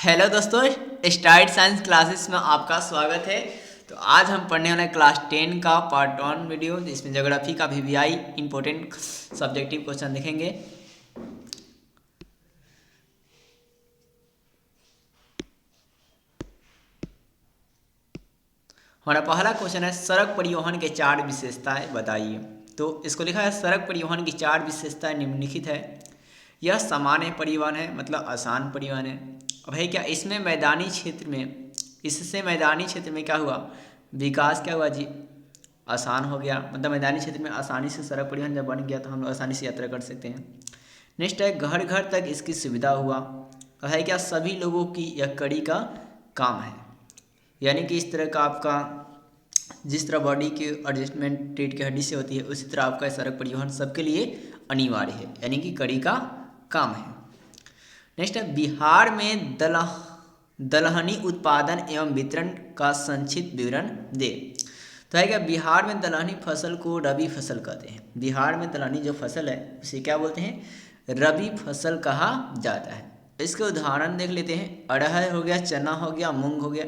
Hello दोस्तों, start science classes में आपका स्वागत है। तो आज हम पढ़ने वाले क्लास 10 का पार्ट 1 वीडियो, जिसमें ज्योग्राफी का वीवीआई इंपॉर्टेंट सब्जेक्टिव क्वेश्चन देखेंगे। हमारा पहला क्वेश्चन है, सड़क परिवहन के 4 विशेषताएं बताइए। तो इसको लिखा है, सड़क परिवहन की 4 विशेषताएं निम्नलिखित है। यह सामान्य परिवहन है, मतलब आसान परिवहन है। अब है क्या, इसमें मैदानी क्षेत्र में, इससे मैदानी क्षेत्र में क्या हुआ, विकास क्या हुआ जी, आसान हो गया। मतलब मैदानी क्षेत्र में आसानी से सड़क परिवहन जब बन गया तो हम लोग आसानी से यात्रा कर सकते हैं। नेक्स्ट है, घर घर तक इसकी सुविधा हुआ। अब है क्या, सभी लोगों की यह कड़ी का काम है। यानी कि इस तरह का आपका, जिस तरह बॉडी की एडजस्टमेंट पेट की हड्डी से होती है, उसी तरह आपका सड़क परिवहन सबके लिए अनिवार्य है, यानी कि कड़ी का काम है। नेक्स्ट है, बिहार में दलहनी उत्पादन एवं वितरण का संक्षिप्त विवरण दे। तो है क्या, बिहार में दलहनी फसल को रबी फसल कहते हैं। बिहार में दलहनी जो फसल है उसे क्या बोलते हैं, रबी फसल कहा जाता है। इसके उदाहरण देख लेते हैं। अरहर हो गया, चना हो गया, मूंग हो गया,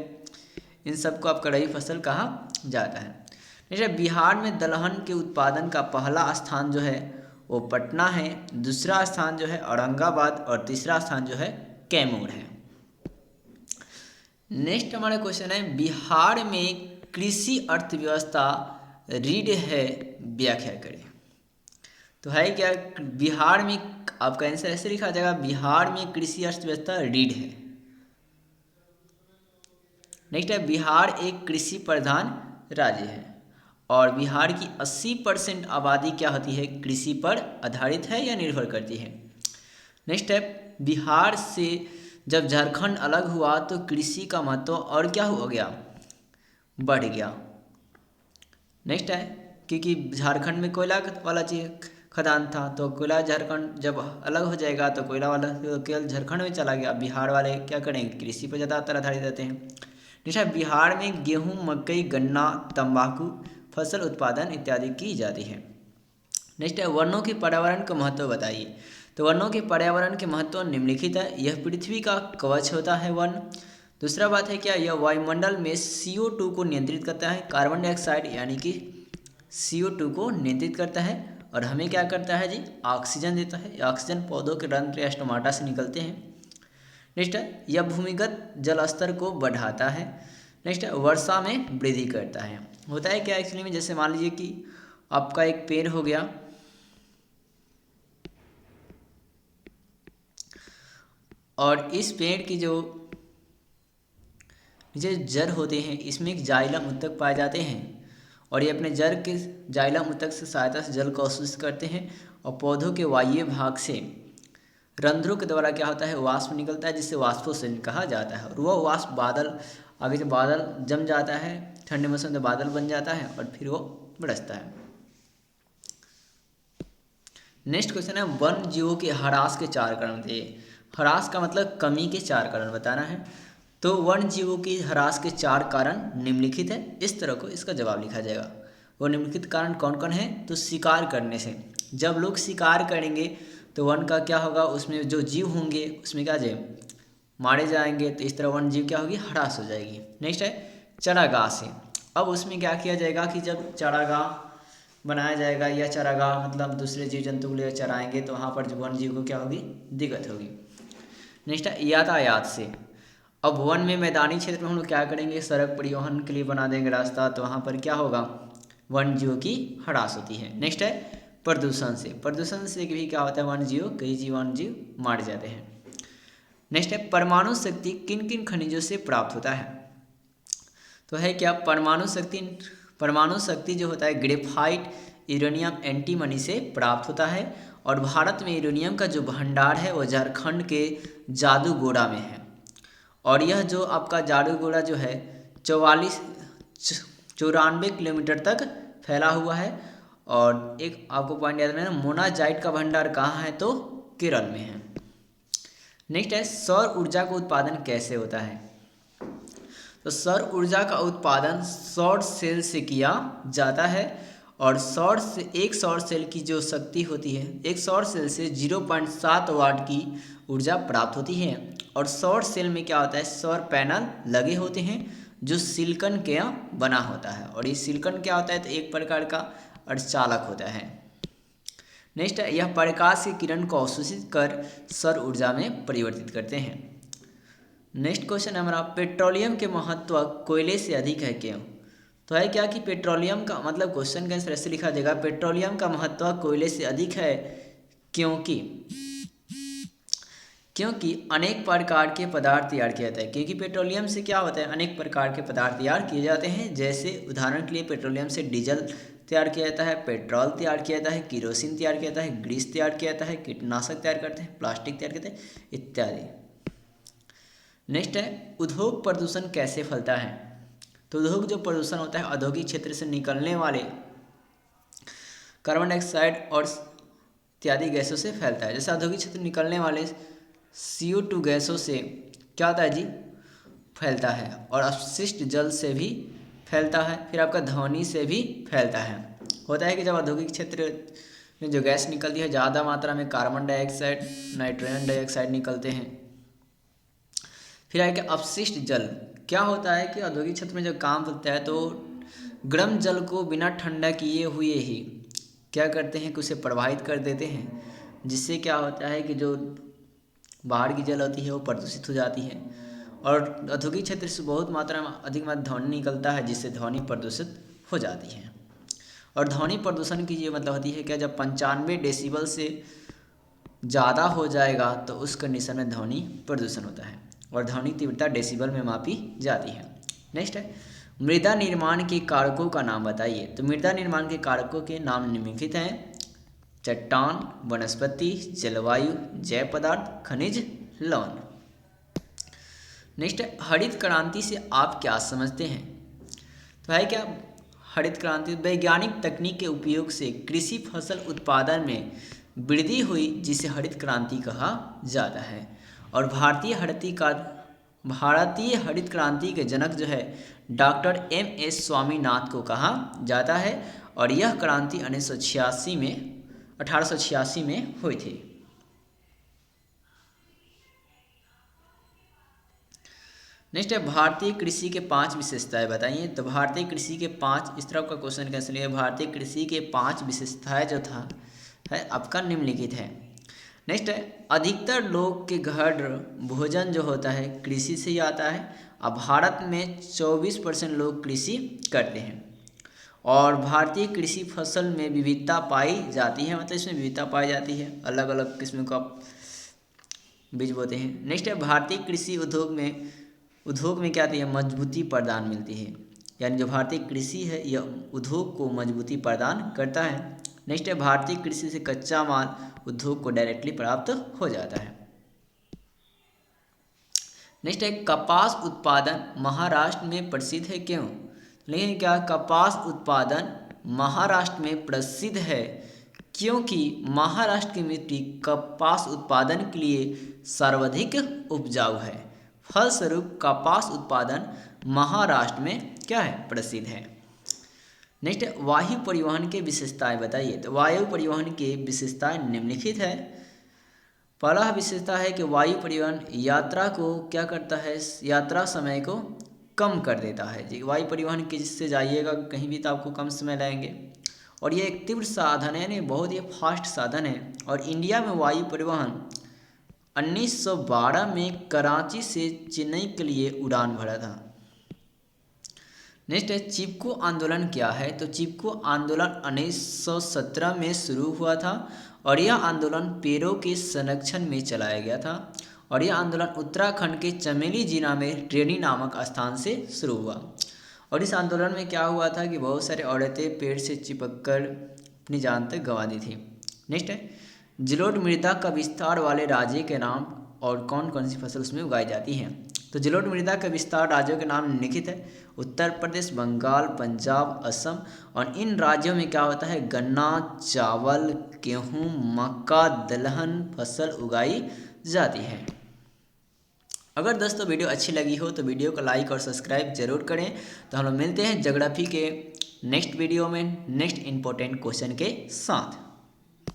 इन सबको आपका रबी फसल कहा जाता है। जैसे बिहार में दलहन के उत्पादन का पहला स्थान जो है वो पटना है, दूसरा स्थान जो है औरंगाबाद और तीसरा स्थान जो है कैमूर है। नेक्स्ट हमारा क्वेश्चन है, बिहार में कृषि अर्थव्यवस्था रीढ़ है, व्याख्या करें। तो है क्या, बिहार में आपका आंसर ऐसे लिखा जाएगा, बिहार में कृषि अर्थव्यवस्था रीढ़ है। नेक्स्ट है, बिहार एक कृषि प्रधान राज्य है और बिहार की 80% आबादी क्या होती है, कृषि पर आधारित है या निर्भर करती है। नेक्स्ट है, बिहार से जब झारखंड अलग हुआ तो कृषि का महत्व और क्या हो गया, बढ़ गया। नेक्स्ट है, क्योंकि झारखंड में कोयला वाला चीज खदान था, तो कोयला झारखंड जब अलग हो जाएगा तो कोयला वाला केवल झारखंड में चला गया। बिहार वाले क्या करेंगे, कृषि पर ज़्यादातर आधारित रहते हैं। जैसा बिहार में गेहूं, मकई, गन्ना, तंबाकू फसल उत्पादन इत्यादि की जाती है। नेक्स्ट है, वनों के पर्यावरण का महत्व बताइए। तो वनों के पर्यावरण के महत्व निम्नलिखित है। यह पृथ्वी का कवच होता है वन। दूसरा बात है क्या, यह वायुमंडल में CO2 को नियंत्रित करता है, कार्बन डाइऑक्साइड यानी कि CO2 को नियंत्रित करता है और हमें क्या करता है जी, ऑक्सीजन देता है। ऑक्सीजन पौधों के रंध्र या स्टोमाटा से निकलते हैं। नेक्स्ट है, यह भूमिगत जल स्तर को बढ़ाता है। नेक्स्ट है, वर्षा में वृद्धि करता है। होता है क्या एक्चुअली में, जैसे मान लीजिए कि आपका एक पेड़ हो गया और इस पेड़ की जो जड़ होते हैं, इसमें एक जाइलम ऊतक पाए जाते हैं और ये अपने जड़ के जाइलम ऊतक से सहायता से जल को अवशोषित करते हैं और पौधों के वायु भाग से रंध्रों के द्वारा क्या होता है, वाष्प निकलता है, जिससे वाष्पोत्सर्जन कहा जाता है। और वह वाष्प बादल, आगे जब बादल जम जाता है ठंडे मौसम में, बादल बन जाता है और फिर वो बरसता है। नेक्स्ट क्वेश्चन है, वन जीवों के ह्रास के 4 कारण थे। ह्रास का मतलब कमी के 4 कारण बताना है। तो वन जीवों की ह्रास के 4 कारण निम्नलिखित है, इस तरह को इसका जवाब लिखा जाएगा। वो निम्नलिखित कारण कौन कौन है, तो शिकार करने से, जब लोग शिकार करेंगे तो वन का क्या होगा, उसमें जो जीव होंगे उसमें क्या जाए, मारे जाएंगे, तो इस तरह वन जीव क्या होगी, ह्रास हो जाएगी। नेक्स्ट है, चारागाह से। अब उसमें क्या किया जाएगा कि जब चारागाह बनाया जाएगा या चारागाह मतलब दूसरे जीव जंतु को ले चराएंगे तो वहाँ पर जो वन जीव को क्या होगी, दिक्कत होगी। नेक्स्ट है, यातायात से। अब वन में मैदानी क्षेत्र में हम लोग क्या करेंगे, सड़क परिवहन के लिए बना देंगे रास्ता, तो वहाँ पर क्या होगा, वन जीवों की ह्रास होती है। नेक्स्ट है, प्रदूषण से। प्रदूषण से भी क्या होता है, वन जीव, कई वन जीव मार जाते हैं। नेक्स्ट है, परमाणु शक्ति किन किन खनिजों से प्राप्त होता है। तो है क्या, परमाणु शक्ति जो होता है ग्रेफाइट, यूरेनियम, एंटीमनी से प्राप्त होता है। और भारत में यूरेनियम का जो भंडार है वो झारखंड के जादूगोड़ा में है। और यह जो आपका जादूगोड़ा जो है 94 किलोमीटर तक फैला हुआ है। और एक आपको पॉइंट याद रखना, मोनाजाइट का भंडार कहाँ है, तो केरल में है। नेक्स्ट है, सौर ऊर्जा का उत्पादन कैसे होता है। तो सौर ऊर्जा का उत्पादन सौर सेल से किया जाता है और एक सौर सेल की जो शक्ति होती है, एक सौर सेल से 0.7 वाट की ऊर्जा प्राप्त होती है। और सौर सेल में क्या होता है, सौर पैनल लगे होते हैं जो सिलिकॉन के बना होता है। और ये सिलिकॉन क्या होता है, तो एक प्रकार का अर्धचालक होता है। नेक्स्ट है, यह प्रकाश की किरण को अवशोषित कर सौर ऊर्जा में परिवर्तित करते हैं। नेक्स्ट क्वेश्चन है हमारा, पेट्रोलियम के महत्व कोयले से अधिक है क्यों? तो है क्या कि पेट्रोलियम का मतलब, क्वेश्चन का आंसर ऐसे लिखा जाएगा, पेट्रोलियम का महत्व कोयले से अधिक है क्योंकि अनेक प्रकार के पदार्थ तैयार किया जाता है। क्योंकि पेट्रोलियम से क्या होता है, अनेक प्रकार के पदार्थ तैयार किए जाते हैं। जैसे उदाहरण के लिए पेट्रोलियम से डीजल तैयार किया जाता है, पेट्रोल तैयार किया जाता है, किरोसिन तैयार किया जाता है, ग्रीस तैयार किया जाता है, कीटनाशक तैयार करते हैं, प्लास्टिक तैयार करते हैं इत्यादि। नेक्स्ट है, उद्योग प्रदूषण कैसे फैलता है? तो उद्योग जो प्रदूषण होता है औद्योगिक क्षेत्र से निकलने वाले कार्बन डाइऑक्साइड और इत्यादि गैसों से फैलता है। जैसे औद्योगिक क्षेत्र में निकलने वाले CO2 गैसों से क्या होता है जी, फैलता है। और अपशिष्ट जल से भी फैलता है, फिर आपका ध्वनि से भी फैलता है। होता है कि जब औद्योगिक क्षेत्र में जो गैस निकलती है ज़्यादा मात्रा में कार्बन डाइऑक्साइड, नाइट्रोजन डाइऑक्साइड निकलते हैं। फिर आएगा अपशिष्ट जल। क्या होता है कि औद्योगिक क्षेत्र में जब काम करता है तो गर्म जल को बिना ठंडा किए हुए ही क्या करते हैं कि उसे प्रवाहित कर देते हैं, जिससे क्या होता है कि जो बाहर की जल होती है वो प्रदूषित हो जाती है। और औद्योगिक क्षेत्र से बहुत मात्रा में अधिक मात्रा ध्वनि निकलता है, जिससे ध्वनि प्रदूषित हो जाती है। और ध्वनि प्रदूषण की ये मतलब होती है क्या, जब 95 डेसिबल से ज़्यादा हो जाएगा तो उस कंडीशन में ध्वनि प्रदूषण होता है। और ध्वनि तीव्रता डेसिबल में मापी जाती है। नेक्स्ट है, मृदा निर्माण के कारकों का नाम बताइए। तो मृदा निर्माण के कारकों के नाम निम्नलिखित हैं, चट्टान, वनस्पति, जलवायु, जैव पदार्थ, खनिज, लवण। नेक्स्ट है, हरित क्रांति से आप क्या समझते हैं? तो है क्या, हरित क्रांति वैज्ञानिक तकनीक के उपयोग से कृषि फसल उत्पादन में वृद्धि हुई, जिसे हरित क्रांति कहा जाता है। और भारतीय हरित क्रांति के जनक जो है डॉक्टर MS स्वामीनाथन को कहा जाता है। और यह क्रांति 1886 में हुई थी। नेक्स्ट है, भारतीय कृषि के 5 विशेषताएं बताइए। तो भारतीय कृषि के 5, इस तरह का क्वेश्चन कैसे लिया, भारतीय कृषि के 5 विशेषताएं जो था है आपका निम्नलिखित है। नेक्स्ट है, अधिकतर लोग के घर भोजन जो होता है कृषि से ही आता है। अब भारत में 24% लोग कृषि करते हैं। और भारतीय कृषि फसल में विविधता पाई जाती है, मतलब इसमें विविधता पाई जाती है, अलग अलग किस्म का बीज बोते हैं। नेक्स्ट है, भारतीय कृषि उद्योग में क्या आती है, मजबूती प्रदान मिलती है। यानी जो भारतीय कृषि है यह उद्योग को मजबूती प्रदान करता है। नेक्स्ट है, भारतीय कृषि से कच्चा माल उद्योग को डायरेक्टली प्राप्त हो जाता है। नेक्स्ट है, कपास उत्पादन महाराष्ट्र में प्रसिद्ध है क्यों? लेकिन क्या कपास उत्पादन महाराष्ट्र में प्रसिद्ध है क्योंकि महाराष्ट्र की मिट्टी कपास उत्पादन के लिए सर्वाधिक उपजाऊ है। फलस्वरूप कपास उत्पादन महाराष्ट्र में क्या है, प्रसिद्ध है। नेक्स्ट, वायु परिवहन के विशेषताएं बताइए। तो वायु परिवहन के विशेषताएं निम्नलिखित है। पहला विशेषता है कि वायु परिवहन यात्रा को क्या करता है, यात्रा समय को कम कर देता है जी। वायु परिवहन के जिससे जाइएगा कहीं भी तो आपको कम समय लगेंगे। और ये एक तीव्र साधन है, नहीं बहुत ही फास्ट साधन है। और इंडिया में वायु परिवहन 1912 में कराची से चेन्नई के लिए उड़ान भरा था। नेक्स्ट है, चिपको आंदोलन क्या है। तो चिपको आंदोलन 1917 में शुरू हुआ था और यह आंदोलन पेड़ों के संरक्षण में चलाया गया था। और यह आंदोलन उत्तराखंड के चमेली जिला में ट्रेनी नामक स्थान से शुरू हुआ। और इस आंदोलन में क्या हुआ था कि बहुत सारे औरतें पेड़ से चिपककर अपनी जान तक गंवा दी थी। नेक्स्ट है, जलोढ़ मृदा का विस्तार वाले राज्य के नाम और कौन कौन सी फसल उसमें उगाई जाती हैं। तो जलोढ़ मृदा का विस्तार राज्यों के नाम निम्नलिखित है। उत्तर प्रदेश, बंगाल, पंजाब, असम। और इन राज्यों में क्या होता है, गन्ना, चावल, गेहूँ, मक्का, दलहन फसल उगाई जाती है। अगर दोस्तों वीडियो अच्छी लगी हो तो वीडियो को लाइक और सब्सक्राइब जरूर करें। तो हम लोग मिलते हैं ज्योग्राफी के नेक्स्ट वीडियो में नेक्स्ट इंपॉर्टेंट क्वेश्चन के साथ।